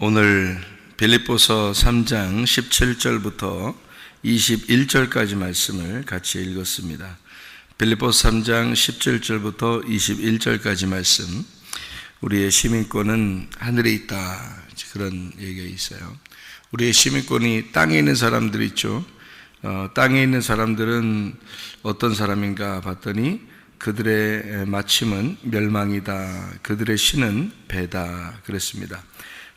오늘 빌립보서 3장 17절부터 21절까지 말씀을 같이 읽었습니다. 빌립보서 3장 17절부터 21절까지 말씀, 우리의 시민권은 하늘에 있다, 그런 얘기가 있어요. 우리의 시민권이 땅에 있는 사람들 있죠. 땅에 있는 사람들은 어떤 사람인가 봤더니 그들의 마침은 멸망이다, 그들의 신은 배다, 그랬습니다.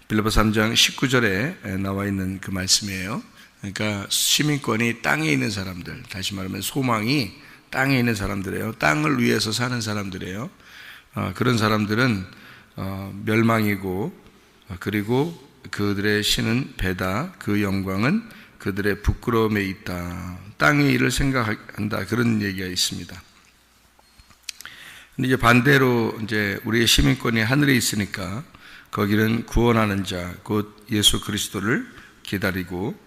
빌립보서 3장 19절에 나와 있는 그 말씀이에요. 그러니까 시민권이 땅에 있는 사람들, 다시 말하면 소망이 땅에 있는 사람들이에요. 땅을 위해서 사는 사람들이에요. 그런 사람들은 멸망이고, 그리고 그들의 신은 배다. 그 영광은 그들의 부끄러움에 있다. 땅의 일을 생각한다. 그런 얘기가 있습니다. 근데 이제 반대로 이제 우리의 시민권이 하늘에 있으니까 거기는 구원하는 자, 곧 예수 그리스도를 기다리고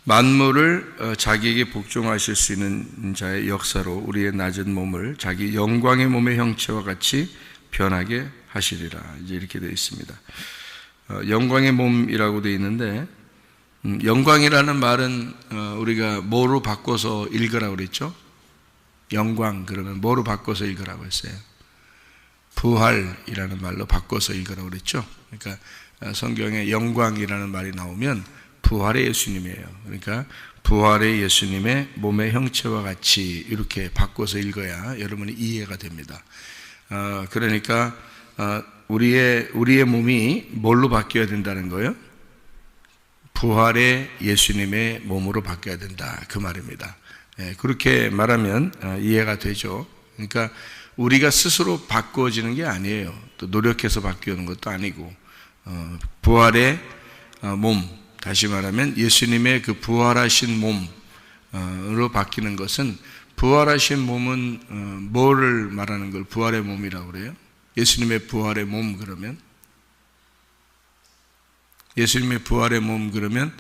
만물을 자기에게 복종하실 수 있는 자의 역사로 우리의 낮은 몸을 자기 영광의 몸의 형체와 같이 변하게 하시리라. 이제 이렇게 되어 있습니다. 영광의 몸이라고 되어 있는데, 영광이라는 말은 우리가 뭐로 바꿔서 읽으라고 그랬죠? 영광 그러면 뭐로 바꿔서 읽으라고 했어요? 부활이라는 말로 바꿔서 읽으라고 그랬죠? 그러니까 성경에 영광이라는 말이 나오면 부활의 예수님이에요. 그러니까 부활의 예수님의 몸의 형체와 같이 이렇게 바꿔서 읽어야 여러분이 이해가 됩니다. 그러니까 우리의 몸이 뭘로 바뀌어야 된다는 거예요? 부활의 예수님의 몸으로 바뀌어야 된다, 그 말입니다. 그렇게 말하면 이해가 되죠. 그러니까 우리가 스스로 바꾸어지는 게 아니에요. 또 노력해서 바뀌는 것도 아니고, 부활의 몸, 다시 말하면 예수님의 그 부활하신 몸으로 바뀌는 것은, 부활하신 몸은 뭐를 말하는 걸 부활의 몸이라고 그래요? 예수님의 부활의 몸 그러면, 예수님의 부활의 몸 그러면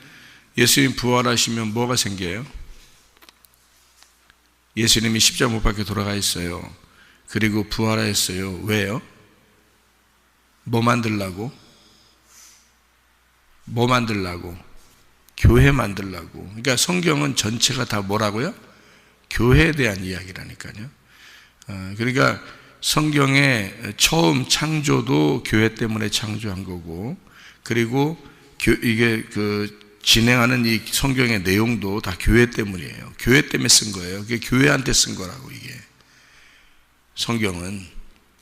예수님 부활하시면 뭐가 생겨요? 예수님이 십자가 못 박혀 돌아가 있어요. 그리고 부활하였어요. 왜요? 뭐 만들라고? 뭐 만들라고? 교회 만들라고. 그러니까 성경은 전체가 다 뭐라고요? 교회에 대한 이야기라니까요. 그러니까 성경의 처음 창조도 교회 때문에 창조한 거고, 그리고 이게 진행하는 이 성경의 내용도 다 교회 때문이에요. 교회 때문에 쓴 거예요. 그게 교회한테 쓴 거라고. 이게 성경은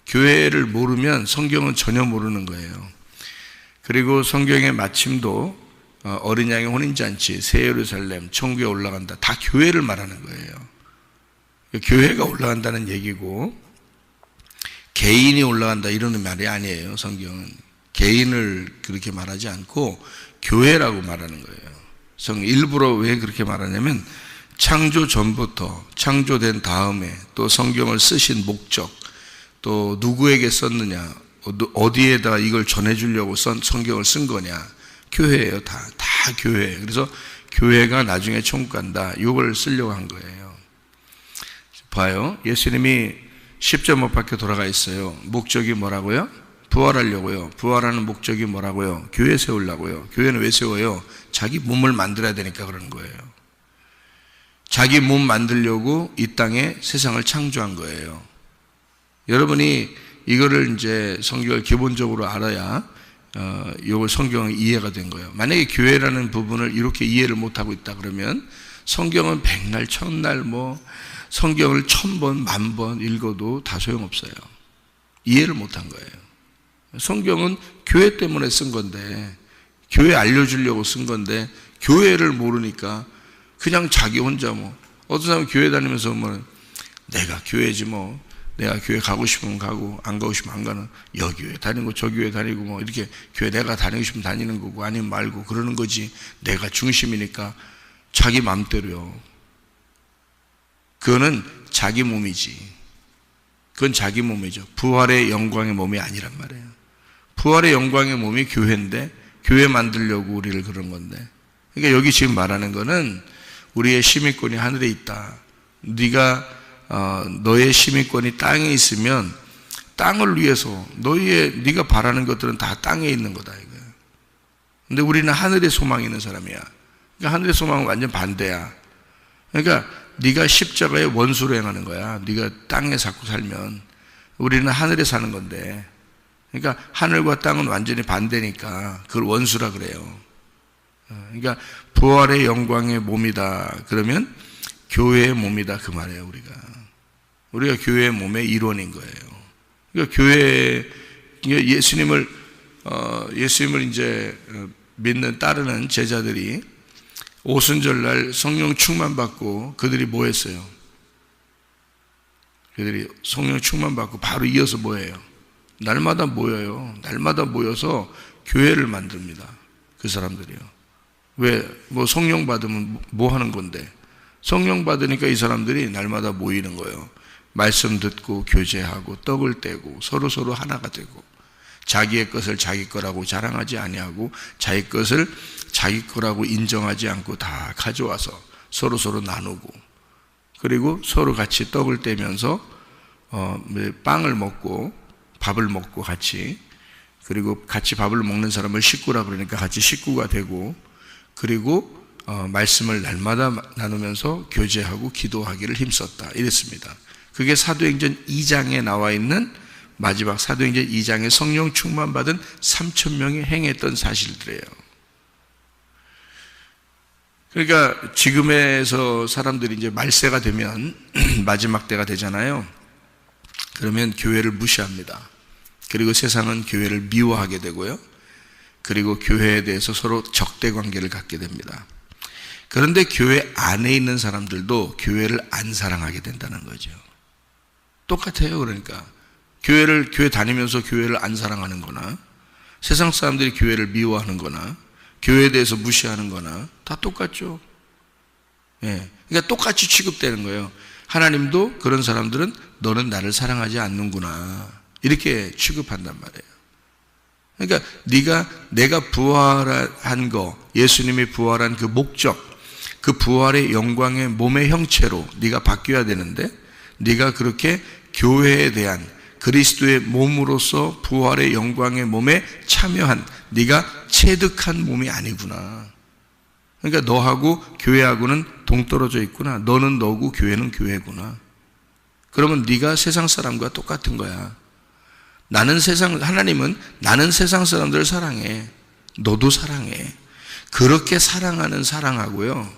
교회를 모르면 성경은 전혀 모르는 거예요. 그리고 성경의 마침도 어린 양의 혼인잔치, 새 예루살렘, 천국에 올라간다, 다 교회를 말하는 거예요. 교회가 올라간다는 얘기고, 개인이 올라간다 이런 말이 아니에요. 성경은 개인을 그렇게 말하지 않고 교회라고 말하는 거예요. 일부러 왜 그렇게 말하냐면, 창조 전부터, 창조된 다음에, 또 성경을 쓰신 목적, 또 누구에게 썼느냐, 어디에다 이걸 전해주려고 성경을 쓴 거냐, 교회예요. 다 교회예요. 그래서 교회가 나중에 천국 간다, 이걸 쓰려고 한 거예요. 봐요. 예수님이 십자가 못 박혀 돌아가 있어요. 목적이 뭐라고요? 부활하려고요. 부활하는 목적이 뭐라고요? 교회 세우려고요. 교회는 왜 세워요? 자기 몸을 만들어야 되니까 그러는 거예요. 자기 몸 만들려고 이 땅에 세상을 창조한 거예요. 여러분이 이거를 이제 성경을 기본적으로 알아야 이걸 성경의 이해가 된 거예요. 만약에 교회라는 부분을 이렇게 이해를 못하고 있다 그러면 성경은 백날 천날 성경을 1000번 10,000번 읽어도 다 소용없어요. 이해를 못한 거예요. 성경은 교회 때문에 쓴 건데, 교회 알려주려고 쓴 건데, 교회를 모르니까 그냥 자기 혼자 어떤 사람은 교회 다니면서 내가 교회지 내가 교회 가고 싶으면 가고 안 가고 싶으면 안 가는, 여기 교회 다니고 저 교회 다니고 이렇게 교회 내가 다니고 싶으면 다니는 거고 아니면 말고 그러는 거지, 내가 중심이니까 자기 마음대로요. 그거는 자기 몸이지. 그건 자기 몸이죠. 부활의 영광의 몸이 아니란 말이에요. 부활의 영광의 몸이 교회인데, 교회 만들려고 우리를 그런 건데, 그러니까 여기 지금 말하는 거는 우리의 시민권이 하늘에 있다. 너의 시민권이 땅에 있으면 땅을 위해서 네가 바라는 것들은 다 땅에 있는 거다 이거야. 근데 우리는 하늘에 소망이 있는 사람이야. 그러니까 하늘의 소망은 완전 반대야. 그러니까 네가 십자가의 원수로 행하는 거야. 네가 땅에 자꾸 살면. 우리는 하늘에 사는 건데, 그러니까 하늘과 땅은 완전히 반대니까 그걸 원수라 그래요. 그러니까 부활의 영광의 몸이다 그러면 교회의 몸이다 그 말이에요. 우리가 교회의 몸의 일원인 거예요. 그러니까 예수님을 이제 믿는 따르는 제자들이 오순절날 성령 충만 받고 그들이 뭐 했어요? 그들이 성령 충만 받고 바로 이어서 뭐 해요? 날마다 모여요. 날마다 모여서 교회를 만듭니다. 그 사람들이요. 왜? 뭐 성령 받으면 뭐 하는 건데? 성령 받으니까 이 사람들이 날마다 모이는 거예요. 말씀 듣고 교제하고 떡을 떼고 서로 하나가 되고, 자기의 것을 자기 거라고 자랑하지 아니하고 자기 것을 자기 거라고 인정하지 않고 다 가져와서 서로 나누고, 그리고 서로 같이 떡을 떼면서 빵을 먹고 밥을 먹고 같이, 그리고 같이 밥을 먹는 사람을 식구라 그러니까 같이 식구가 되고, 그리고 말씀을 날마다 나누면서 교제하고 기도하기를 힘썼다 이랬습니다. 그게 사도행전 2장에 나와 있는, 마지막 사도행전 2장에 성령 충만 받은 3,000명이 행했던 사실들이에요. 그러니까 지금에서 사람들이 이제 말세가 되면 마지막 때가 되잖아요. 그러면 교회를 무시합니다. 그리고 세상은 교회를 미워하게 되고요. 그리고 교회에 대해서 서로 적대 관계를 갖게 됩니다. 그런데 교회 안에 있는 사람들도 교회를 안 사랑하게 된다는 거죠. 똑같아요. 그러니까 교회 다니면서 교회를 안 사랑하는 거나, 세상 사람들이 교회를 미워하는 거나, 교회에 대해서 무시하는 거나 다 똑같죠. 예. 그러니까 똑같이 취급되는 거예요. 하나님도 그런 사람들은 너는 나를 사랑하지 않는구나 이렇게 취급한단 말이에요. 그러니까 내가 부활한 거, 예수님이 부활한 그 목적, 그 부활의 영광의 몸의 형체로 네가 바뀌어야 되는데, 네가 그렇게 교회에 대한 그리스도의 몸으로서 부활의 영광의 몸에 참여한, 네가 체득한 몸이 아니구나. 그러니까 너하고 교회하고는 동떨어져 있구나. 너는 너고 교회는 교회구나. 그러면 네가 세상 사람과 똑같은 거야. 하나님은 나는 세상 사람들을 사랑해. 너도 사랑해. 그렇게 사랑하는 사랑하고요,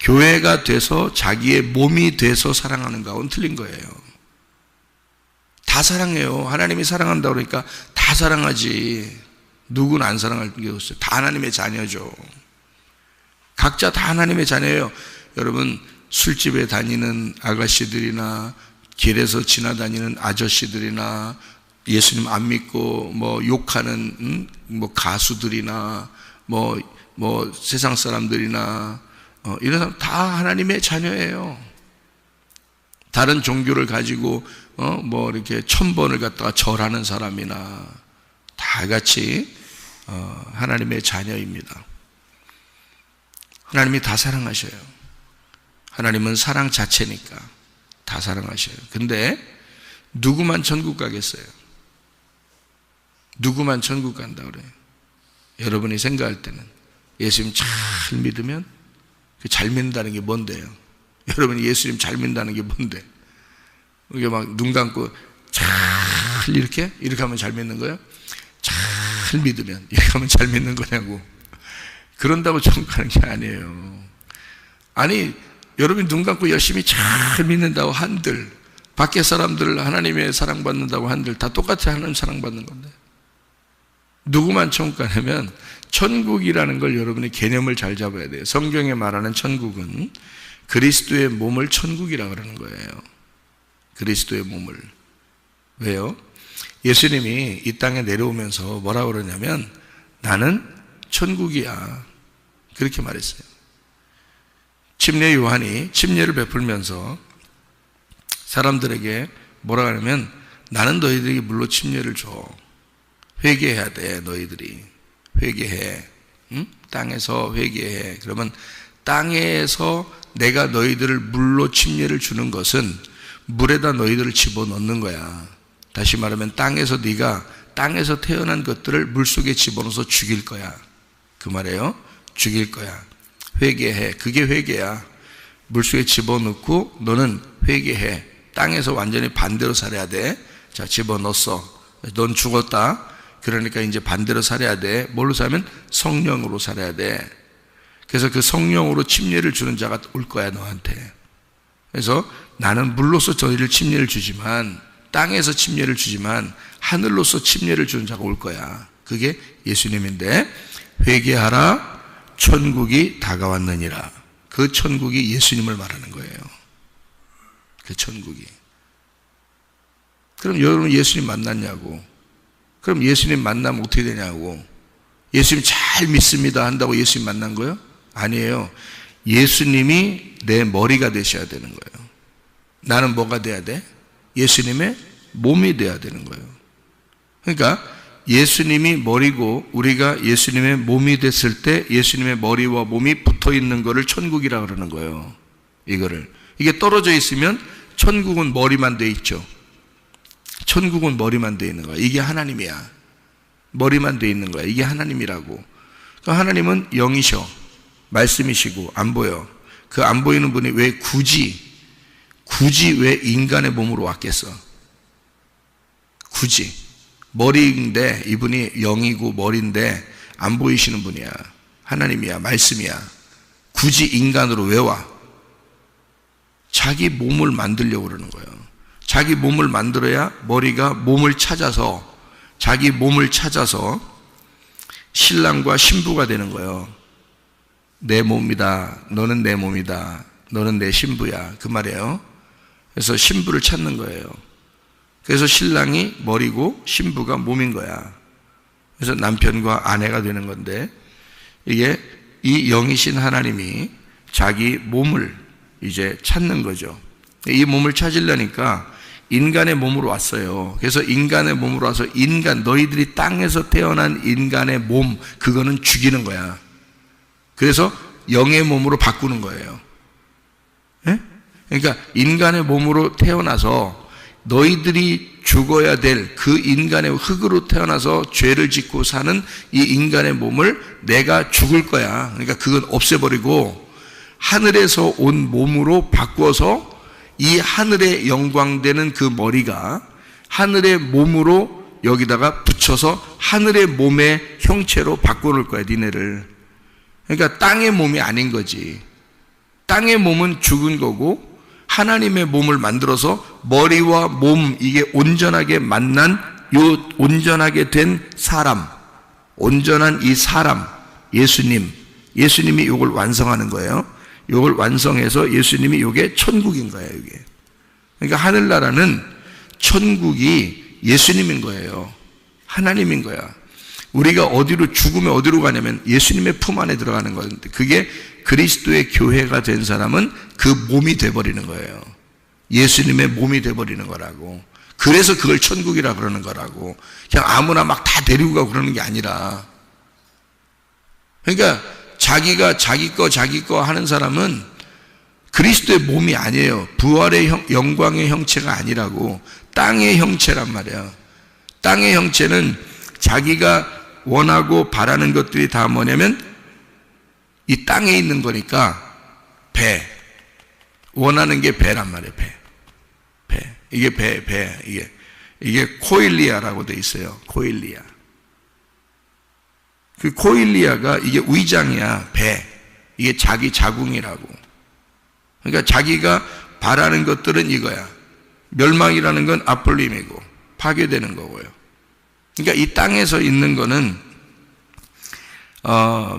교회가 돼서 자기의 몸이 돼서 사랑하는 거하고는 틀린 거예요. 다 사랑해요. 하나님이 사랑한다 그러니까 다 사랑하지. 누구는 안 사랑할 게 없어요. 다 하나님의 자녀죠. 각자 다 하나님의 자녀예요. 여러분, 술집에 다니는 아가씨들이나 길에서 지나다니는 아저씨들이나 예수님 안 믿고 뭐 욕하는 뭐 가수들이나 뭐 세상 사람들이나 이런 사람 다 하나님의 자녀예요. 다른 종교를 가지고 뭐 이렇게 1000번을 갖다가 절하는 사람이나 다 같이 하나님의 자녀입니다. 하나님이 다 사랑하셔요. 하나님은 사랑 자체니까 다 사랑하셔요. 근데 누구만 천국 가겠어요? 누구만 천국 간다 그래요? 여러분이 생각할 때는 예수님 잘 믿으면, 잘 믿는다는 게 뭔데요? 여러분이 예수님 잘 믿는다는 게 뭔데? 이게 막 눈 감고 잘 이렇게 하면 잘 믿는 거예요? 잘 믿으면 이렇게 하면 잘 믿는 거냐고. 그런다고 천국 가는 게 아니에요. 아니, 여러분이 눈 감고 열심히 잘 믿는다고 한들, 밖에 사람들 하나님의 사랑받는다고 한들 다 똑같이 하나님 사랑받는 건데, 누구만 천국 가냐면, 천국이라는 걸 여러분이 개념을 잘 잡아야 돼요. 성경에 말하는 천국은 그리스도의 몸을 천국이라 그러는 거예요. 그리스도의 몸을. 왜요? 예수님이 이 땅에 내려오면서 뭐라고 그러냐면, 나는 천국이야. 그렇게 말했어요. 침례 요한이 침례를 베풀면서 사람들에게 뭐라 하냐면, 나는 너희들에게 물로 침례를 줘. 회개해야 돼. 너희들이 회개해. 응? 땅에서 회개해. 그러면 땅에서 내가 너희들을 물로 침례를 주는 것은 물에다 너희들을 집어넣는 거야. 다시 말하면 네가 땅에서 태어난 것들을 물속에 집어넣어서 죽일 거야. 그 말이에요. 죽일 거야. 회개해. 그게 회개야. 물속에 집어넣고 너는 회개해. 땅에서 완전히 반대로 살아야 돼. 자, 집어넣었어. 넌 죽었다. 그러니까 이제 반대로 살아야 돼. 뭘로 살면? 성령으로 살아야 돼. 그래서 그 성령으로 침례를 주는 자가 올 거야, 너한테. 그래서 나는 물로서 저희를 침례를 주지만, 땅에서 침례를 주지만 하늘로서 침례를 주는 자가 올 거야. 그게 예수님인데, 회개하라, 천국이 다가왔느니라. 그 천국이 예수님을 말하는 거예요. 그 천국이. 그럼 여러분 예수님 만났냐고. 그럼 예수님 만나면 어떻게 되냐고. 예수님 잘 잘 믿습니다 한다고 예수님 만난 거예요? 아니에요. 예수님이 내 머리가 되셔야 되는 거예요. 나는 뭐가 돼야 돼? 예수님의 몸이 돼야 되는 거예요. 그러니까 예수님이 머리고 우리가 예수님의 몸이 됐을 때 예수님의 머리와 몸이 붙어 있는 거를 천국이라 그러는 거예요. 이게 떨어져 있으면 천국은 머리만 돼 있죠. 천국은 머리만 돼 있는 거야. 이게 하나님이야. 머리만 돼 있는 거야. 이게 하나님이라고. 그러니까 하나님은 영이셔. 말씀이시고 안 보여. 그 안 보이는 분이 왜 굳이 왜 인간의 몸으로 왔겠어? 굳이. 머리인데 이분이 영이고 머리인데 안 보이시는 분이야. 하나님이야. 말씀이야. 굳이 인간으로 왜 와? 자기 몸을 만들려고 그러는 거예요. 자기 몸을 만들어야 머리가 몸을 찾아서 자기 몸을 찾아서 신랑과 신부가 되는 거예요. 내 몸이다. 너는 내 몸이다. 너는 내 신부야. 그 말이에요. 그래서 신부를 찾는 거예요. 그래서 신랑이 머리고 신부가 몸인 거야. 그래서 남편과 아내가 되는 건데 이게 이 영이신 하나님이 자기 몸을 이제 찾는 거죠. 이 몸을 찾으려니까 인간의 몸으로 왔어요. 그래서 인간의 몸으로 와서 너희들이 땅에서 태어난 인간의 몸, 그거는 죽이는 거야. 그래서 영의 몸으로 바꾸는 거예요. 네? 그러니까 인간의 몸으로 태어나서 너희들이 죽어야 될 그 인간의 흙으로 태어나서 죄를 짓고 사는 이 인간의 몸을 내가 죽을 거야. 그러니까 그건 없애버리고 하늘에서 온 몸으로 바꿔서 이 하늘의 영광되는 그 머리가 하늘의 몸으로 여기다가 붙여서 하늘의 몸의 형체로 바꿔놓을 거야, 니네를. 그러니까 땅의 몸이 아닌 거지. 땅의 몸은 죽은 거고 하나님의 몸을 만들어서 머리와 몸, 이게 온전하게 만난 온전하게 된 사람, 온전한 이 사람, 예수님이 이걸 완성하는 거예요. 이걸 완성해서 예수님이 이게 천국인 거예요. 이게. 그러니까 하늘나라는 천국이 예수님인 거예요. 하나님인 거야. 우리가 죽으면 어디로 가냐면 예수님의 품 안에 들어가는 건데, 그게 그리스도의 교회가 된 사람은 그 몸이 돼버리는 거예요. 예수님의 몸이 돼버리는 거라고. 그래서 그걸 천국이라 그러는 거라고. 그냥 아무나 막 다 데리고 가고 그러는 게 아니라. 그러니까 자기가 자기 거 하는 사람은 그리스도의 몸이 아니에요. 부활의 영광의 형체가 아니라고. 땅의 형체란 말이야. 땅의 형체는 자기가 원하고 바라는 것들이 다 뭐냐면 이 땅에 있는 거니까 배. 원하는 게 배란 말이에요. 배. 이게 배. 이게 코일리아라고 돼 있어요. 코일리아. 그 코일리아가 이게 위장이야. 배. 이게 자기 자궁이라고. 그러니까 자기가 바라는 것들은 이거야. 멸망이라는 건 아폴림이고 파괴되는 거고요. 그러니까 이 땅에서 있는 거는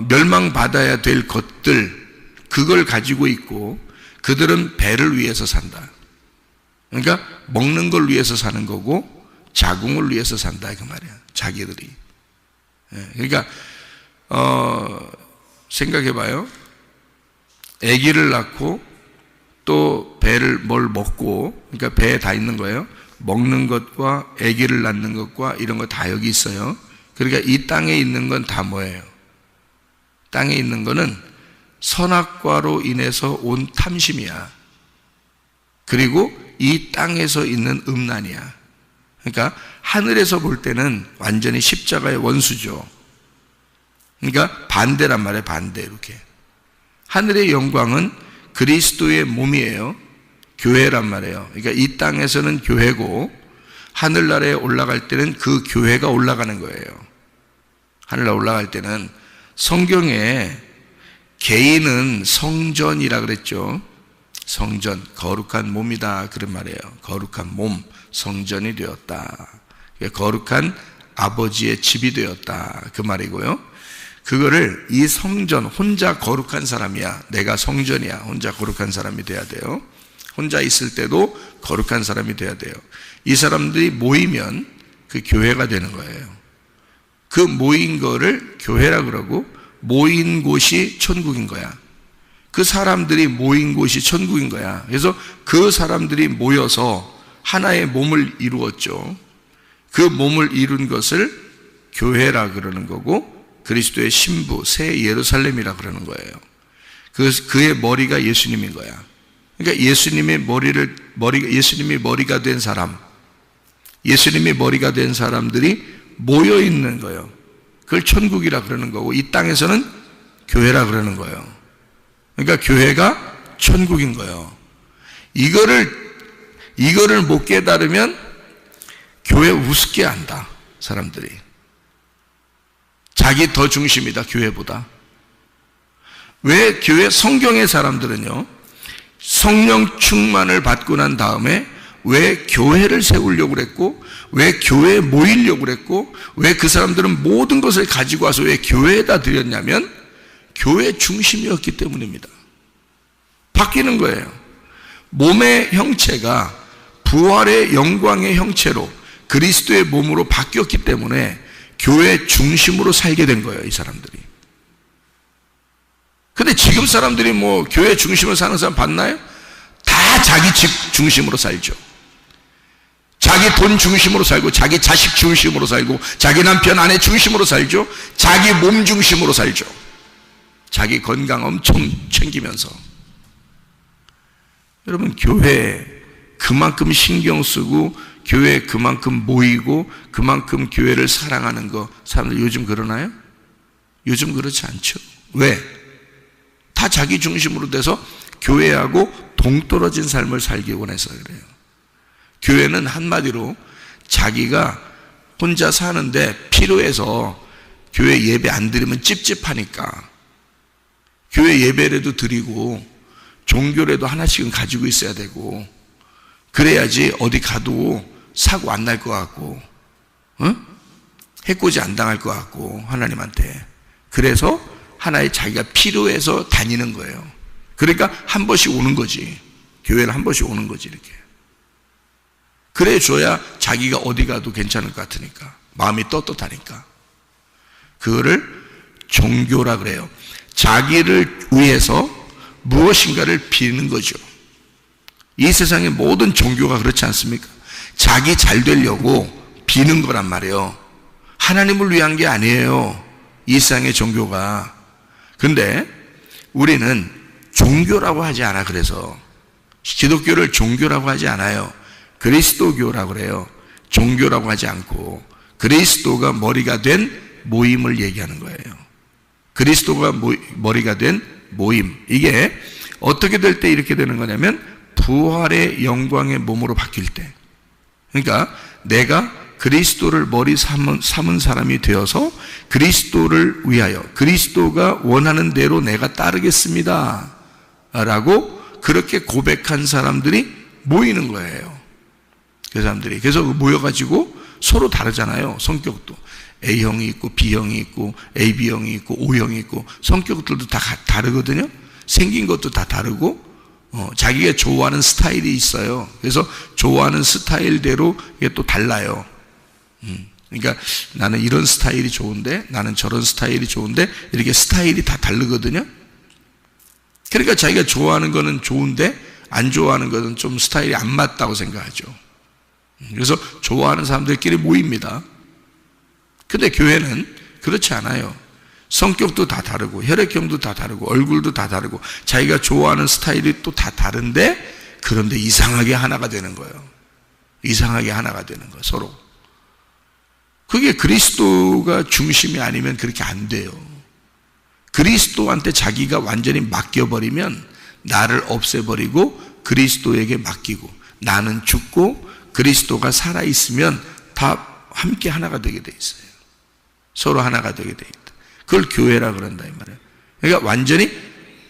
멸망받아야 될 것들, 그걸 가지고 있고 그들은 배를 위해서 산다. 그러니까 먹는 걸 위해서 사는 거고 자궁을 위해서 산다 그 말이야. 자기들이. 그러니까 생각해 봐요. 아기를 낳고 또 배를 뭘 먹고, 그러니까 배에 다 있는 거예요. 먹는 것과 아기를 낳는 것과 이런 거 다 여기 있어요. 그러니까 이 땅에 있는 건 다 뭐예요? 땅에 있는 거는 선악과로 인해서 온 탐심이야. 그리고 이 땅에서 있는 음란이야. 그러니까 하늘에서 볼 때는 완전히 십자가의 원수죠. 그러니까 반대란 말이에요. 반대. 이렇게 하늘의 영광은 그리스도의 몸이에요. 교회란 말이에요. 그러니까 이 땅에서는 교회고 하늘나라에 올라갈 때는 그 교회가 올라가는 거예요. 하늘나라 올라갈 때는 성경에 개인은 성전이라 그랬죠. 성전, 거룩한 몸이다 그런 말이에요. 거룩한 몸, 성전이 되었다. 거룩한 아버지의 집이 되었다 그 말이고요. 그거를 이 성전, 혼자 거룩한 사람이야. 내가 성전이야. 혼자 거룩한 사람이 돼야 돼요. 혼자 있을 때도 거룩한 사람이 돼야 돼요. 이 사람들이 모이면 그 교회가 되는 거예요. 그 모인 거를 교회라 그러고, 모인 곳이 천국인 거야. 그 사람들이 모인 곳이 천국인 거야. 그래서 그 사람들이 모여서 하나의 몸을 이루었죠. 그 몸을 이룬 것을 교회라 그러는 거고, 그리스도의 신부, 새 예루살렘이라 그러는 거예요. 그의 머리가 예수님인 거야. 그러니까 예수님이 머리가 된 사람, 예수님이 머리가 된 사람들이 모여 있는 거예요. 그걸 천국이라 그러는 거고, 이 땅에서는 교회라 그러는 거예요. 그러니까 교회가 천국인 거예요. 이거를 못 깨달으면 교회 우습게 한다, 사람들이. 자기 더 중심이다, 교회보다. 왜 교회, 성경의 사람들은요, 성령 충만을 받고 난 다음에 왜 교회를 세우려고 그랬고, 왜 교회에 모이려고 그랬고, 왜 그 사람들은 모든 것을 가지고 와서 왜 교회에다 드렸냐면 교회 중심이었기 때문입니다. 바뀌는 거예요. 몸의 형체가 부활의 영광의 형체로 그리스도의 몸으로 바뀌었기 때문에 교회 중심으로 살게 된 거예요, 이 사람들이. 근데 지금 사람들이 뭐 교회 중심으로 사는 사람 봤나요? 다 자기 집 중심으로 살죠. 자기 돈 중심으로 살고, 자기 자식 중심으로 살고, 자기 남편 아내 중심으로 살죠. 자기 몸 중심으로 살죠. 자기 건강 엄청 챙기면서. 여러분, 교회 그만큼 신경 쓰고, 교회 그만큼 모이고, 그만큼 교회를 사랑하는 거 사람들 요즘 그러나요? 요즘 그렇지 않죠. 왜? 다 자기 중심으로 돼서 교회하고 동떨어진 삶을 살기 원해서 그래요. 교회는 한마디로 자기가 혼자 사는데 필요해서 교회 예배 안 드리면 찝찝하니까 교회 예배라도 드리고 종교라도 하나씩은 가지고 있어야 되고, 그래야지 어디 가도 사고 안 날 것 같고, 해코지 안 당할 것 같고, 하나님한테. 그래서 하나의 자기가 필요해서 다니는 거예요. 그러니까 한 번씩 오는 거지. 교회를 한 번씩 오는 거지, 이렇게. 그래 줘야 자기가 어디 가도 괜찮을 것 같으니까, 마음이 떳떳하니까. 그거를 종교라 그래요. 자기를 위해서 무엇인가를 비는 거죠. 이 세상의 모든 종교가 그렇지 않습니까? 자기 잘 되려고 비는 거란 말이에요. 하나님을 위한 게 아니에요, 이 세상의 종교가. 근데 우리는 종교라고 하지 않아. 그래서 기독교를 종교라고 하지 않아요. 그리스도교라고 그래요. 종교라고 하지 않고 그리스도가 머리가 된 모임을 얘기하는 거예요. 그리스도가 머리가 된 모임. 이게 어떻게 될 때 이렇게 되는 거냐면 부활의 영광의 몸으로 바뀔 때. 그러니까 내가 그리스도를 머리 삼은 사람이 되어서 그리스도를 위하여, 그리스도가 원하는 대로 내가 따르겠습니다 라고 그렇게 고백한 사람들이 모이는 거예요. 그 사람들이. 그래서 모여가지고 서로 다르잖아요. 성격도 A형이 있고 B형이 있고 AB형이 있고 O형이 있고 성격들도 다 다르거든요. 생긴 것도 다 다르고 자기가 좋아하는 스타일이 있어요. 그래서 좋아하는 스타일대로 이게 또 달라요. 그러니까 나는 이런 스타일이 좋은데, 나는 저런 스타일이 좋은데, 이렇게 스타일이 다 다르거든요. 그러니까 자기가 좋아하는 거는 좋은데 안 좋아하는 거는 좀 스타일이 안 맞다고 생각하죠. 그래서 좋아하는 사람들끼리 모입니다. 근데 교회는 그렇지 않아요. 성격도 다 다르고 혈액형도 다 다르고 얼굴도 다 다르고 자기가 좋아하는 스타일이 또 다 다른데, 그런데 이상하게 하나가 되는 거예요. 이상하게 하나가 되는 거예요, 서로. 그게 그리스도가 중심이 아니면 그렇게 안 돼요. 그리스도한테 자기가 완전히 맡겨버리면 나를 없애버리고 그리스도에게 맡기고, 나는 죽고 그리스도가 살아있으면 다 함께 하나가 되게 돼 있어요. 서로 하나가 되게 돼 있다. 그걸 교회라 그런다 이 말이에요. 그러니까 완전히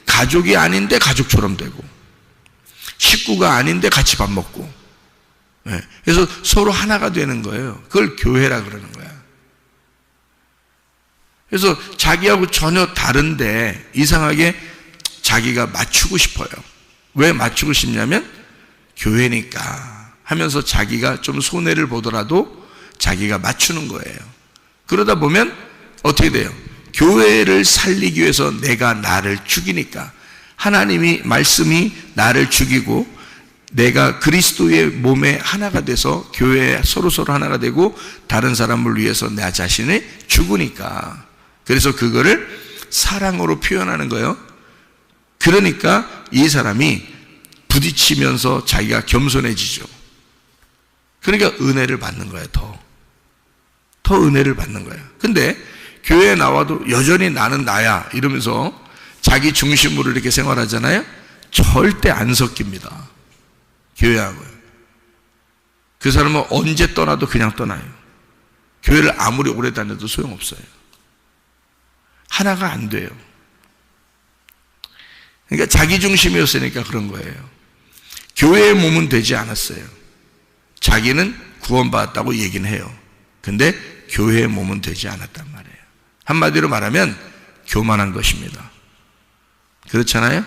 가족이 아닌데 가족처럼 되고, 식구가 아닌데 같이 밥 먹고, 그래서 서로 하나가 되는 거예요. 그걸 교회라 그러는 거야. 그래서 자기하고 전혀 다른데 이상하게 자기가 맞추고 싶어요. 왜 맞추고 싶냐면 교회니까 하면서 자기가 좀 손해를 보더라도 자기가 맞추는 거예요. 그러다 보면 어떻게 돼요? 교회를 살리기 위해서 내가 나를 죽이니까 하나님이 말씀이 나를 죽이고 내가 그리스도의 몸에 하나가 돼서 교회에 서로 하나가 되고 다른 사람을 위해서 나 자신을 죽으니까, 그래서 그거를 사랑으로 표현하는 거예요. 그러니까 이 사람이 부딪히면서 자기가 겸손해지죠. 그러니까 은혜를 받는 거예요. 더 은혜를 받는 거예요. 근데 교회에 나와도 여전히 나는 나야 이러면서 자기 중심으로 이렇게 생활하잖아요. 절대 안 섞입니다. 교회하고요. 그 사람은 언제 떠나도 그냥 떠나요. 교회를 아무리 오래 다녀도 소용없어요. 하나가 안 돼요. 그러니까 자기 중심이었으니까 그런 거예요. 교회의 몸은 되지 않았어요. 자기는 구원받았다고 얘기는 해요. 근데 교회의 몸은 되지 않았단 말이에요. 한마디로 말하면 교만한 것입니다. 그렇잖아요?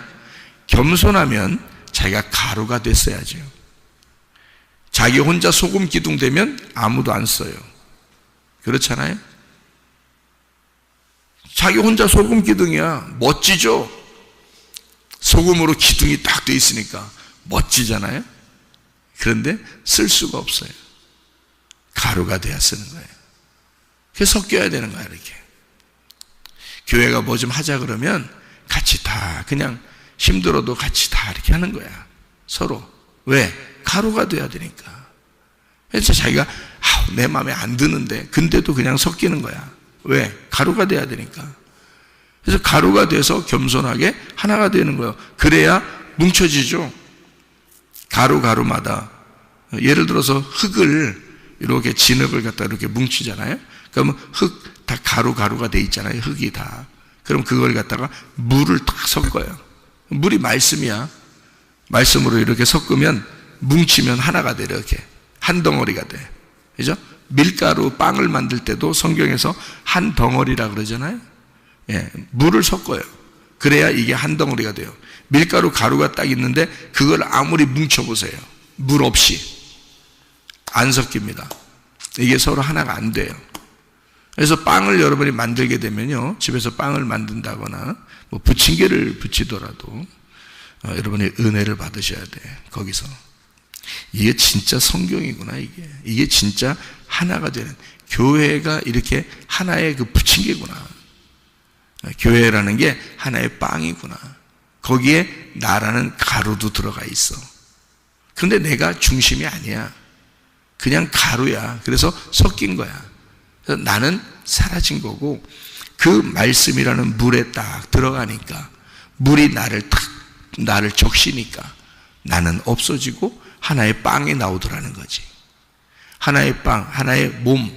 겸손하면 자기가 가루가 됐어야죠. 자기 혼자 소금 기둥 되면 아무도 안 써요. 그렇잖아요? 자기 혼자 소금 기둥이야. 멋지죠? 소금으로 기둥이 딱 돼 있으니까 멋지잖아요? 그런데 쓸 수가 없어요. 가루가 돼야 쓰는 거예요. 그래서 섞여야 되는 거야, 이렇게. 교회가 뭐 좀 하자 그러면 같이 다 그냥 힘들어도 같이 다 이렇게 하는 거야. 서로. 왜? 가루가 돼야 되니까. 그래서 자기가 내 마음에 안 드는데 근데도 그냥 섞이는 거야. 왜? 가루가 돼야 되니까. 그래서 가루가 돼서 겸손하게 하나가 되는 거예요. 그래야 뭉쳐지죠. 가루마다 예를 들어서 흙을 이렇게 진흙을 갖다 이렇게 뭉치잖아요. 그러면 흙 다 가루가 돼 있잖아요. 흙이 다. 그럼 그걸 갖다가 물을 딱 섞어요. 물이 말씀이야. 말씀으로 이렇게 섞으면 뭉치면 하나가 돼. 이렇게 한 덩어리가 돼. 그죠? 밀가루 빵을 만들 때도 성경에서 한 덩어리라 그러잖아요. 예, 물을 섞어요. 그래야 이게 한 덩어리가 돼요. 밀가루 가루가 딱 있는데 그걸 아무리 뭉쳐보세요. 물 없이 안 섞입니다. 이게 서로 하나가 안 돼요. 그래서 빵을 여러분이 만들게 되면요, 집에서 빵을 만든다거나 뭐 부침개를 부치더라도 여러분이 은혜를 받으셔야 돼. 거기서 이게 진짜 성경이구나. 이게 진짜 하나가 되는 교회가 이렇게 하나의 그 부침개구나. 교회라는 게 하나의 빵이구나. 거기에 나라는 가루도 들어가 있어. 그런데 내가 중심이 아니야. 그냥 가루야. 그래서 섞인 거야. 그래서 나는 사라진 거고 그 말씀이라는 물에 딱 들어가니까 물이 나를 적시니까 나는 없어지고 하나의 빵이 나오더라는 거지. 하나의 빵, 하나의 몸,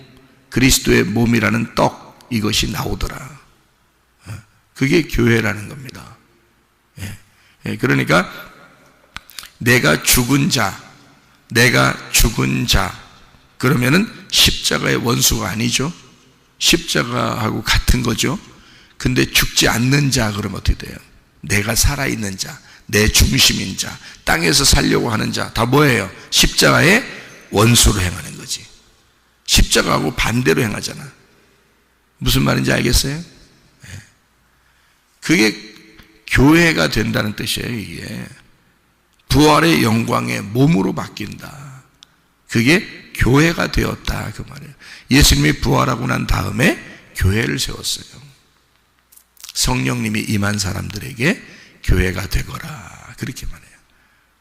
그리스도의 몸이라는 떡, 이것이 나오더라. 그게 교회라는 겁니다. 그러니까 내가 죽은 자 그러면은 십자가의 원수가 아니죠. 십자가하고 같은 거죠. 근데 죽지 않는 자 그러면 어떻게 돼요? 내가 살아있는 자, 내 중심인 자, 땅에서 살려고 하는 자, 다 뭐예요? 십자가의 원수로 행하는 거지. 십자가하고 반대로 행하잖아. 무슨 말인지 알겠어요? 그게 교회가 된다는 뜻이에요. 이게 부활의 영광의 몸으로 바뀐다. 그게 교회가 되었다 그 말이에요. 예수님이 부활하고 난 다음에 교회를 세웠어요. 성령님이 임한 사람들에게 교회가 되거라 그렇게 말해요.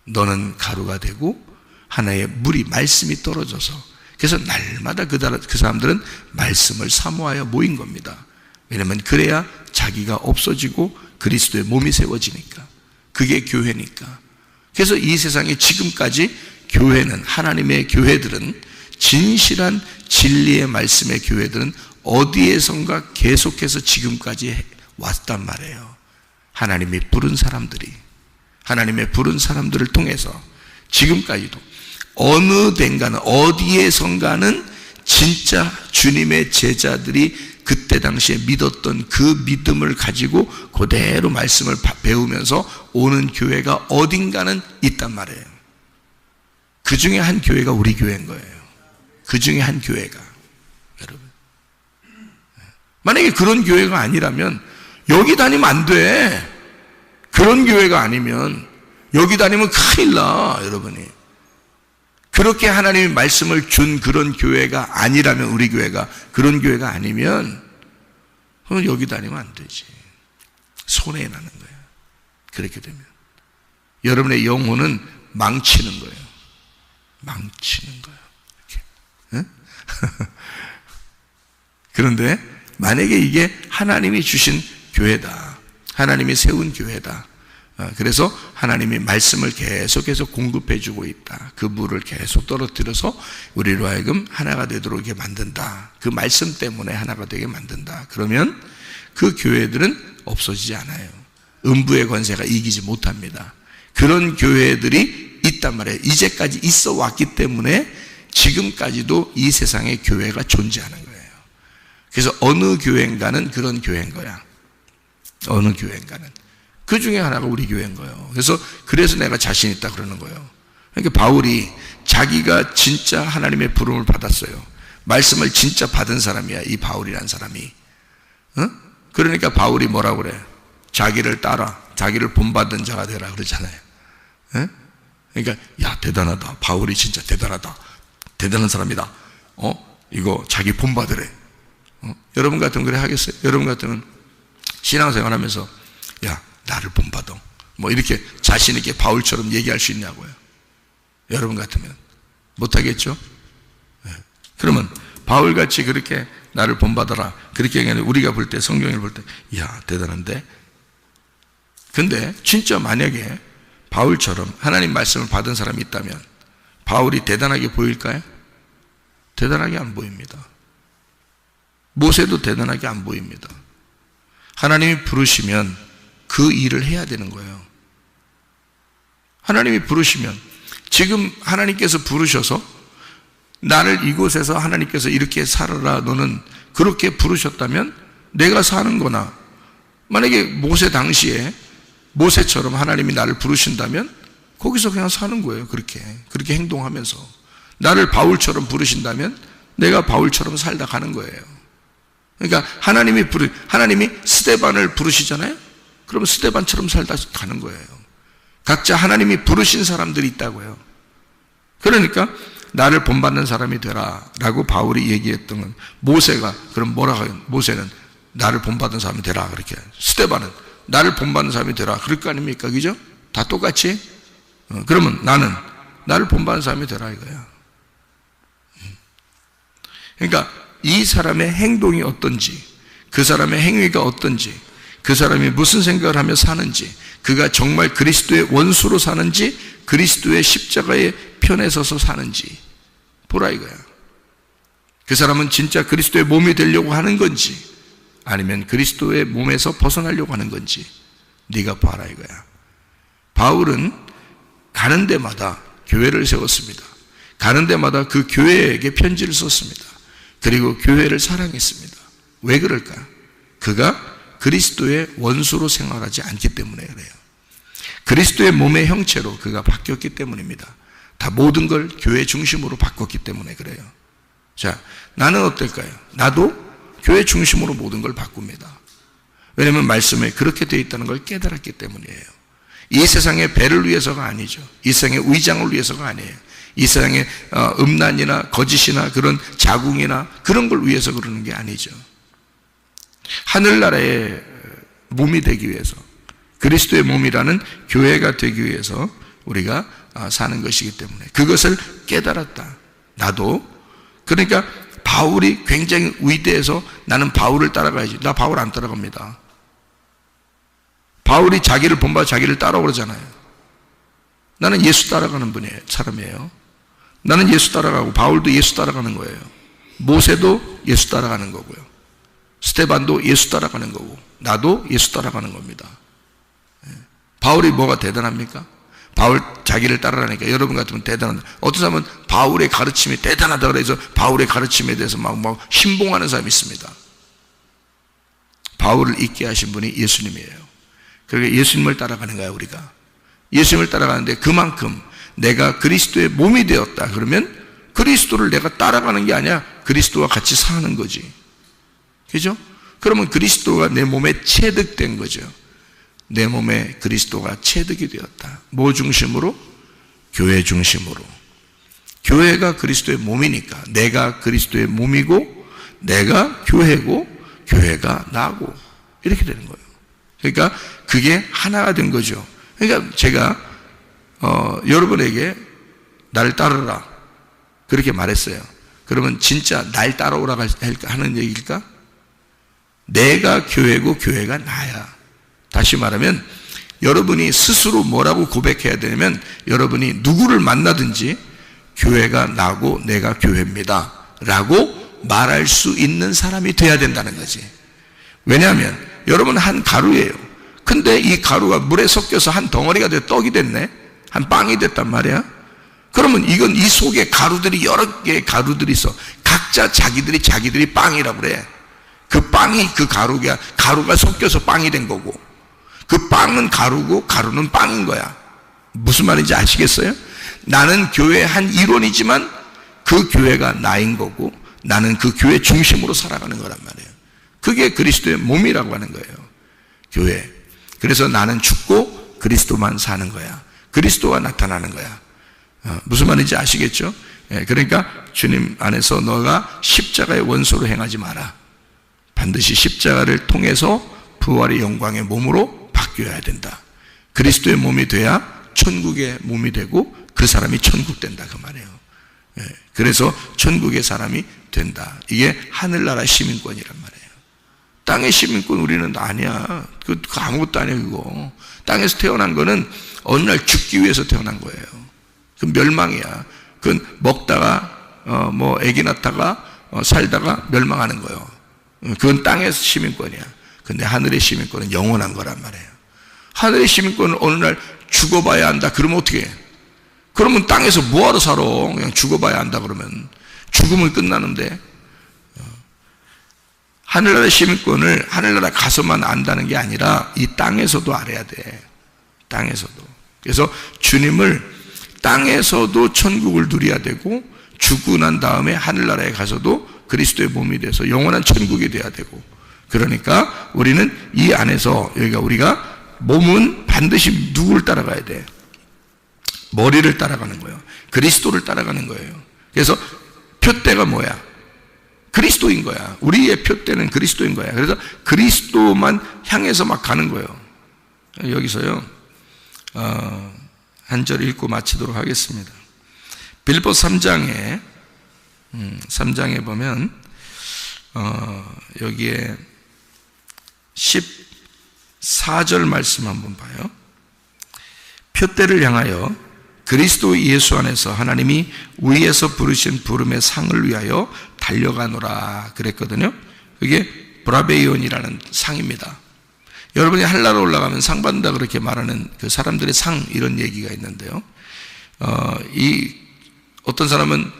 너는 가루가 되고 하나의 물이 말씀이 떨어져서, 그래서 날마다 그 사람들은 말씀을 사모하여 모인 겁니다. 왜냐하면 그래야 자기가 없어지고 그리스도의 몸이 세워지니까. 그게 교회니까. 그래서 이 세상에 지금까지 교회는, 하나님의 교회들은, 진실한 진리의 말씀의 교회들은 어디에선가 계속해서 지금까지 왔단 말이에요. 하나님이 부른 사람들이, 하나님의 부른 사람들을 통해서 지금까지도 어느 덴가는, 어디에선가는 진짜 주님의 제자들이 그때 당시에 믿었던 그 믿음을 가지고 그대로 말씀을 배우면서 오는 교회가 어딘가는 있단 말이에요. 그 중에 한 교회가 우리 교회인 거예요. 그 중에 한 교회가. 여러분, 만약에 그런 교회가 아니라면 여기 다니면 안 돼. 그런 교회가 아니면 여기 다니면 큰일 나, 여러분이. 그렇게 하나님의 말씀을 준 그런 교회가 아니라면, 우리 교회가 그런 교회가 아니면 그럼 여기 다니면 안 되지. 손해 나는 거예요. 그렇게 되면 여러분의 영혼은 망치는 거예요. 망치는 거예요. 이렇게. 응? 그런데 만약에 이게 하나님이 주신 교회다, 하나님이 세운 교회다, 그래서 하나님이 말씀을 계속해서 공급해 주고 있다, 그 물을 계속 떨어뜨려서 우리로 하여금 하나가 되도록 이렇게 만든다, 그 말씀 때문에 하나가 되게 만든다, 그러면 그 교회들은 없어지지 않아요. 음부의 권세가 이기지 못합니다. 그런 교회들이 있단 말이에요. 이제까지 있어 왔기 때문에 지금까지도 이 세상에 교회가 존재하는 거예요. 그래서 어느 교회인가는 그런 교회인 거야. 어느 교회인가는. 그 중에 하나가 우리 교회인 거예요. 그래서 내가 자신 있다 그러는 거예요. 그러니까 바울이 자기가 진짜 하나님의 부름을 받았어요. 말씀을 진짜 받은 사람이야, 이 바울이라는 사람이. 그러니까 바울이 뭐라고 그래? 자기를 따라, 자기를 본받은 자가 되라 그러잖아요. 그러니까 야, 대단하다. 바울이 진짜 대단하다. 대단한 사람이다. 이거 자기 본받으래. 여러분 같으면 그래 하겠어요? 여러분 같으면 신앙생활 하면서 야, 나를 본받아, 뭐 이렇게 자신 있게 바울처럼 얘기할 수 있냐고요. 여러분 같으면 못하겠죠? 그러면 바울같이 그렇게 나를 본받아라 그렇게 얘기하는, 우리가 볼 때, 성경을 볼 때 야, 대단한데? 근데 진짜 만약에 바울처럼 하나님 말씀을 받은 사람이 있다면 바울이 대단하게 보일까요? 대단하게 안 보입니다. 모세도 대단하게 안 보입니다. 하나님이 부르시면 그 일을 해야 되는 거예요. 하나님이 부르시면, 지금 하나님께서 부르셔서 나를 이곳에서 하나님께서 이렇게 살아라, 너는 그렇게 부르셨다면 내가 사는 거나, 만약에 모세 당시에 모세처럼 하나님이 나를 부르신다면 거기서 그냥 사는 거예요. 그렇게 행동하면서. 나를 바울처럼 부르신다면 내가 바울처럼 살다 가는 거예요. 그러니까 하나님이 스데반을 부르시잖아요. 그러면 스데반처럼 살다 가는 거예요. 각자 하나님이 부르신 사람들이 있다고요. 그러니까 나를 본받는 사람이 되라 라고 바울이 얘기했던 건, 모세가 그럼 뭐라고 해요? 모세는 나를 본받는 사람이 되라, 그렇게. 스데반은 나를 본받는 사람이 되라, 그럴 거 아닙니까? 그죠? 다 똑같이. 그러면 나는 나를 본받는 사람이 되라 이거야. 그러니까 이 사람의 행동이 어떤지, 그 사람의 행위가 어떤지, 그 사람이 무슨 생각을 하며 사는지, 그가 정말 그리스도의 원수로 사는지 그리스도의 십자가의 편에 서서 사는지 보라 이거야. 그 사람은 진짜 그리스도의 몸이 되려고 하는 건지 아니면 그리스도의 몸에서 벗어나려고 하는 건지 네가 봐라 이거야. 바울은 가는 데마다 교회를 세웠습니다. 가는 데마다 그 교회에게 편지를 썼습니다. 그리고 교회를 사랑했습니다. 왜 그럴까? 그가 그리스도의 원수로 생활하지 않기 때문에 그래요. 그리스도의 몸의 형체로 그가 바뀌었기 때문입니다. 다 모든 걸 교회 중심으로 바꿨기 때문에 그래요. 자, 나는 어떨까요? 나도 교회 중심으로 모든 걸 바꿉니다. 왜냐하면 말씀에 그렇게 되어 있다는 걸 깨달았기 때문이에요. 이 세상의 배를 위해서가 아니죠. 이 세상의 위장을 위해서가 아니에요. 이 세상의 음란이나 거짓이나 그런 자궁이나 그런 걸 위해서 그러는 게 아니죠. 하늘나라의 몸이 되기 위해서, 그리스도의 몸이라는 교회가 되기 위해서 우리가 사는 것이기 때문에 그것을 깨달았다. 나도. 그러니까 바울이 굉장히 위대해서 나는 바울을 따라가야지. 나 바울 안 따라갑니다. 바울이 자기를 본받아 자기를 따라오잖아요. 나는 예수 따라가는 사람이에요. 나는 예수 따라가고 바울도 예수 따라가는 거예요. 모세도 예수 따라가는 거고요. 스데반도 예수 따라가는 거고 나도 예수 따라가는 겁니다. 바울이 뭐가 대단합니까? 바울 자기를 따라가니까 여러분 같으면 대단하다. 어떤 사람은 바울의 가르침이 대단하다 그래서 바울의 가르침에 대해서 막 신봉하는 사람이 있습니다. 바울을 있게 하신 분이 예수님이에요. 그러니까 예수님을 따라가는 거야 우리가. 예수님을 따라가는데 그만큼 내가 그리스도의 몸이 되었다 그러면 그리스도를 내가 따라가는 게 아니야, 그리스도와 같이 사는 거지. 그죠? 그러면 그리스도가 내 몸에 체득된 거죠. 내 몸에 그리스도가 체득이 되었다. 뭐 중심으로? 교회 중심으로. 교회가 그리스도의 몸이니까 내가 그리스도의 몸이고 내가 교회고 교회가 나고 이렇게 되는 거예요. 그러니까 그게 하나가 된 거죠. 그러니까 제가 여러분에게 나를 따르라 그렇게 말했어요. 그러면 진짜 날 따라오라고 하는 얘기일까? 내가 교회고 교회가 나야. 다시 말하면 여러분이 스스로 뭐라고 고백해야 되냐면 여러분이 누구를 만나든지 교회가 나고 내가 교회입니다 라고 말할 수 있는 사람이 돼야 된다는 거지. 왜냐하면 여러분 한 가루예요. 근데 이 가루가 물에 섞여서 한 덩어리가 돼 떡이 됐네. 한 빵이 됐단 말이야. 그러면 이건 이 속에 가루들이 여러 개의 가루들이 있어. 각자 자기들이 빵이라고 그래. 그 빵이 그 가루가 섞여서 빵이 된 거고 그 빵은 가루고 가루는 빵인 거야. 무슨 말인지 아시겠어요? 나는 교회의 한 일원이지만 그 교회가 나인 거고 나는 그 교회 중심으로 살아가는 거란 말이에요. 그게 그리스도의 몸이라고 하는 거예요. 교회. 그래서 나는 죽고 그리스도만 사는 거야. 그리스도가 나타나는 거야. 무슨 말인지 아시겠죠? 그러니까 주님 안에서 너가 십자가의 원소로 행하지 마라. 반드시 십자가를 통해서 부활의 영광의 몸으로 바뀌어야 된다. 그리스도의 몸이 돼야 천국의 몸이 되고 그 사람이 천국 된다 그 말이에요. 그래서 천국의 사람이 된다. 이게 하늘나라 시민권이란 말이에요. 땅의 시민권 우리는 아니야. 그 아무것도 아니야 그거. 땅에서 태어난 거는 어느 날 죽기 위해서 태어난 거예요. 그 멸망이야. 그건 먹다가 애기 낳다가 살다가 멸망하는 거예요. 그건 땅에서 시민권이야. 근데 하늘의 시민권은 영원한 거란 말이에요. 하늘의 시민권은 어느 날 죽어봐야 한다. 그러면 어떻게 해? 그러면 땅에서 뭐하러 살아? 그냥 죽어봐야 한다 그러면 죽으면 끝나는데 하늘나라의 시민권을 하늘나라 가서만 안다는 게 아니라 이 땅에서도 알아야 돼. 땅에서도. 그래서 주님을 땅에서도 천국을 누려야 되고 죽고 난 다음에 하늘나라에 가서도 그리스도의 몸이 돼서 영원한 천국이 돼야 되고 그러니까 우리는 이 안에서 우리가 몸은 반드시 누구를 따라가야 돼? 머리를 따라가는 거예요. 그리스도를 따라가는 거예요. 그래서 표대가 뭐야? 그리스도인 거야. 우리의 표대는 그리스도인 거야. 그래서 그리스도만 향해서 막 가는 거예요. 여기서요 한 절 읽고 마치도록 하겠습니다. 빌립보서 3장에 보면 여기에 14절 말씀 한번 봐요. 표대를 향하여 그리스도 예수 안에서 하나님이 위에서 부르신 부름의 상을 위하여 달려가노라 그랬거든요. 그게 브라베이온이라는 상입니다. 여러분이 하늘나라 올라가면 상 받는다 그렇게 말하는 그 사람들의 상 이런 얘기가 있는데요. 어떤 사람은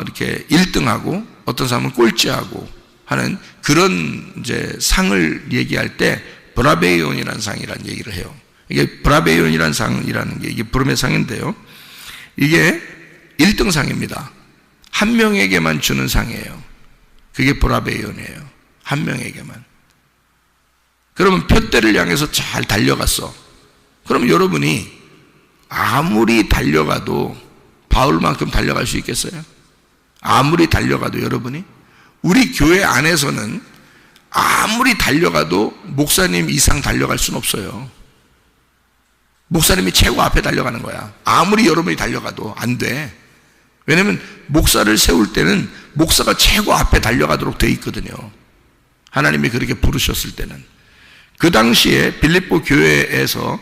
이렇게 1등하고 어떤 사람은 꼴찌하고 하는 그런 이제 상을 얘기할 때 브라베이온이라는 상이라는 얘기를 해요. 이게 브라베이온이라는 상이라는 게 이게 부름의 상인데요. 이게 1등 상입니다. 한 명에게만 주는 상이에요. 그게 브라베이온이에요. 한 명에게만. 그러면 표대를 향해서 잘 달려갔어. 그럼 여러분이 아무리 달려가도 바울만큼 달려갈 수 있겠어요? 아무리 달려가도 여러분이 우리 교회 안에서는 아무리 달려가도 목사님 이상 달려갈 수는 없어요. 목사님이 최고 앞에 달려가는 거야. 아무리 여러분이 달려가도 안 돼. 왜냐하면 목사를 세울 때는 목사가 최고 앞에 달려가도록 돼 있거든요. 하나님이 그렇게 부르셨을 때는. 그 당시에 빌립보 교회에서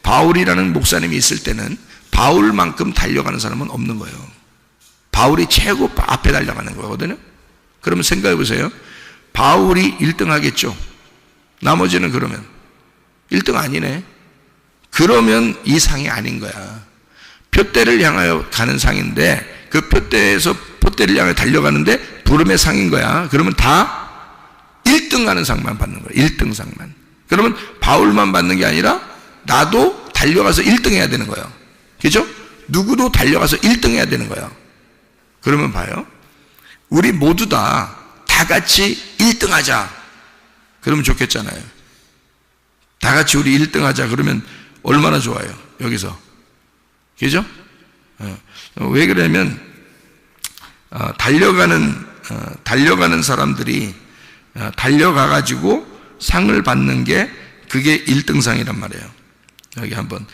바울이라는 목사님이 있을 때는 바울만큼 달려가는 사람은 없는 거예요. 바울이 최고 앞에 달려가는 거거든요. 그러면 생각해 보세요. 바울이 1등 하겠죠. 나머지는 그러면 1등 아니네. 그러면 이 상이 아닌 거야. 표대를 향하여 가는 상인데 그 표대를 향해 달려가는데 부름의 상인 거야. 그러면 다 1등 하는 상만 받는 거야. 1등 상만. 그러면 바울만 받는 게 아니라 나도 달려가서 1등 해야 되는 거예요. 그죠? 누구도 달려가서 1등 해야 되는 거예요. 그러면 봐요. 우리 모두 다 같이 1등 하자. 그러면 좋겠잖아요. 다 같이 우리 1등 하자 그러면 얼마나 좋아요. 여기서. 그죠? 왜 그러냐면 달려가는 사람들이 달려가가지고 상을 받는 게 그게 1등상이란 말이에요. 여기 한번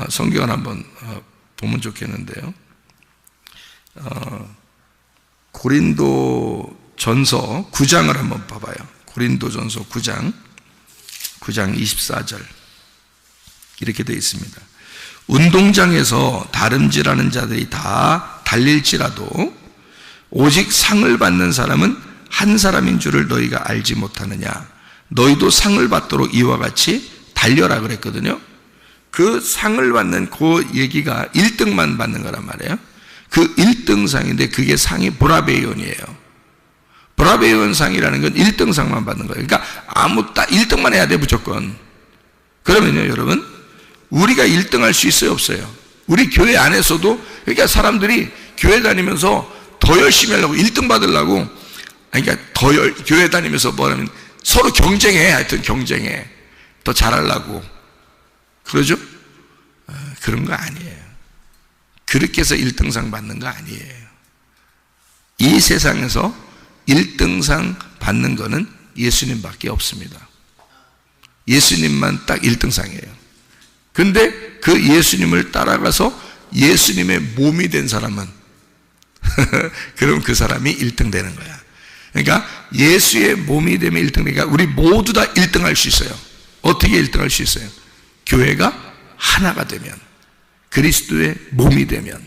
성경을 한번 보면 좋겠는데요. 고린도전서 9장을 한번 봐봐요. 고린도전서 9장 24절 이렇게 되어 있습니다. 운동장에서 다름질하는 자들이 다 달릴지라도 오직 상을 받는 사람은 한 사람인 줄을 너희가 알지 못하느냐. 너희도 상을 받도록 이와 같이 달려라 그랬거든요. 그 상을 받는 그 얘기가 1등만 받는 거란 말이에요. 그 1등상인데 그게 상이 브라베이온이에요. 브라베이온 상이라는 건 1등상만 받는 거예요. 그러니까 딱 1등만 해야 돼 무조건. 그러면요 여러분, 우리가 1등 할 수 있어요 없어요? 우리 교회 안에서도, 그러니까 사람들이 교회 다니면서 더 열심히 하려고 1등 받으려고, 그러니까 교회 다니면서 뭐냐면 서로 경쟁해. 하여튼 경쟁해. 더 잘하려고 그러죠? 그런 거 아니에요. 그렇게 해서 1등상 받는 거 아니에요. 이 세상에서 1등상 받는 거는 예수님밖에 없습니다. 예수님만 딱 1등상이에요. 근데 그 예수님을 따라가서 예수님의 몸이 된 사람은 그럼 그 사람이 1등 되는 거야. 그러니까 예수의 몸이 되면 1등 되니까 우리 모두 다 1등 할 수 있어요. 어떻게 1등 할 수 있어요? 교회가 하나가 되면, 그리스도의 몸이 되면,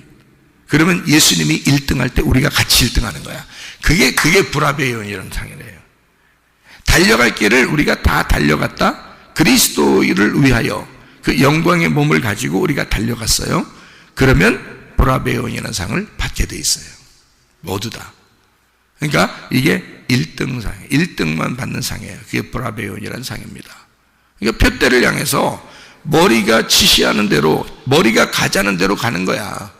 그러면 예수님이 1등 할 때 우리가 같이 1등 하는 거야. 그게 브라베이온이라는 상이래요. 달려갈 길을 우리가 다 달려갔다. 그리스도를 위하여 그 영광의 몸을 가지고 우리가 달려갔어요. 그러면 브라베이온이라는 상을 받게 돼 있어요. 모두 다. 그러니까 이게 1등상, 1등만 받는 상이에요. 그게 브라베이온이라는 상입니다. 그러니까 표대를 향해서 머리가 지시하는 대로, 머리가 가자는 대로 가는 거야.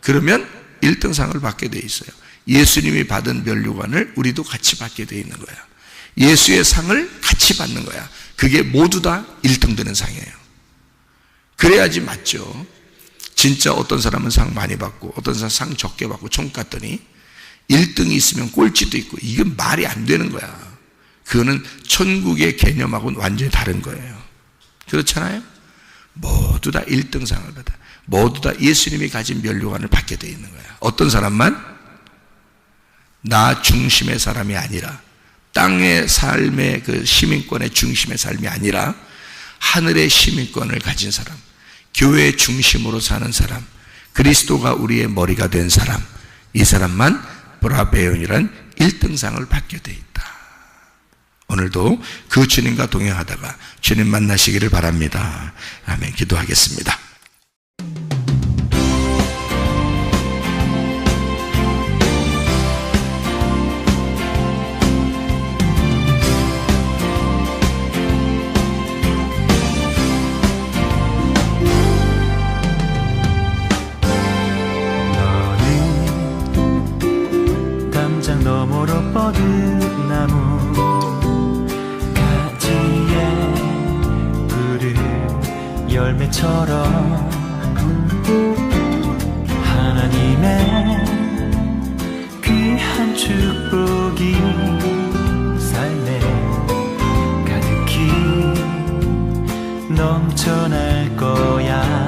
그러면 1등상을 받게 돼 있어요. 예수님이 받은 면류관을 우리도 같이 받게 돼 있는 거야. 예수의 상을 같이 받는 거야. 그게 모두 다 1등 되는 상이에요. 그래야지 맞죠. 진짜 어떤 사람은 상 많이 받고 어떤 사람은 상 적게 받고 총 깠더니 1등이 있으면 꼴찌도 있고, 이건 말이 안 되는 거야. 그거는 천국의 개념하고는 완전히 다른 거예요. 그렇잖아요? 모두 다 1등상을 받아. 모두 다 예수님이 가진 면류관을 받게 돼 있는 거야. 어떤 사람만? 나 중심의 사람이 아니라, 땅의 삶의 그 시민권의 중심의 삶이 아니라 하늘의 시민권을 가진 사람, 교회 중심으로 사는 사람, 그리스도가 우리의 머리가 된 사람, 이 사람만 브라베온이란 1등상을 받게 돼 있다. 오늘도 그 주님과 동행하다가 주님 만나시기를 바랍니다. 아멘. 기도하겠습니다. 너머로 뻗은 나무 가지에 푸른 열매처럼 하나님의 귀한 축복이 삶에 가득히 넘쳐날 거야.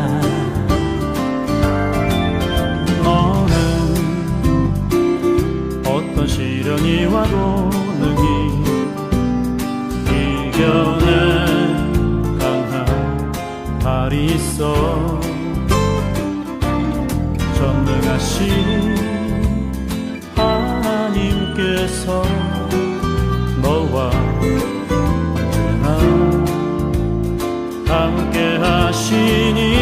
어떤 시련이 와도 능히 이겨낸 강한 발이 있어. 전능하신 하나님께서 너와 언제나 함께 하시니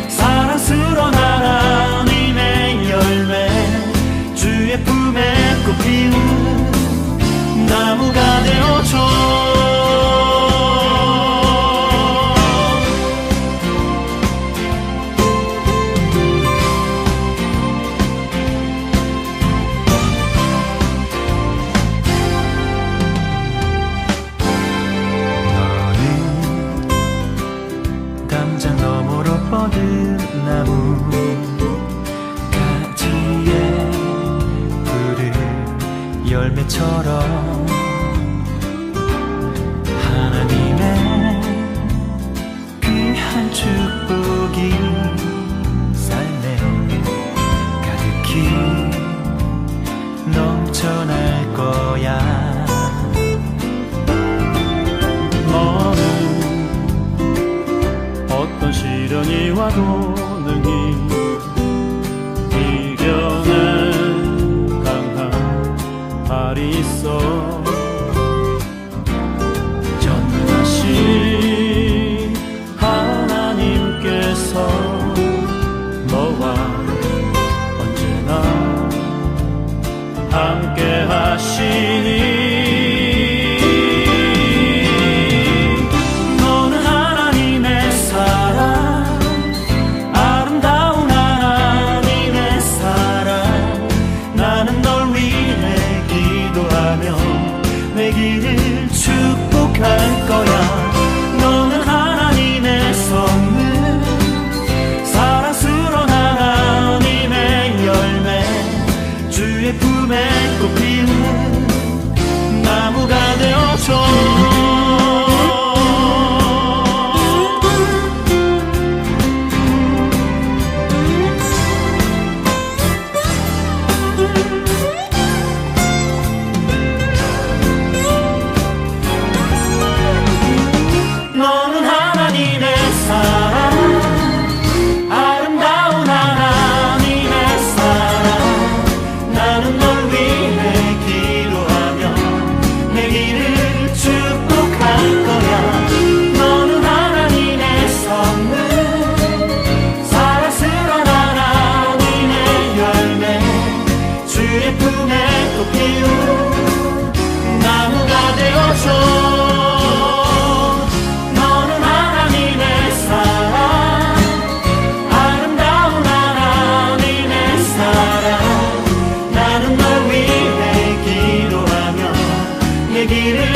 사랑스러운 하나님의 열매처럼 하나님의 귀한 축복이 삶에 가득히 넘쳐날 거야. 너는 어떤 시련이 와도 능히 이겨낸 강한 발이 있어. 전능하신 하나님께서 너와 언제나 함께 하시니 내 길을 축복할 거야. 너는 하나님의 선물, 사랑스러운 하나님의 열매, 주의 품에 꽃 피우는 나무가 되어줘. 길을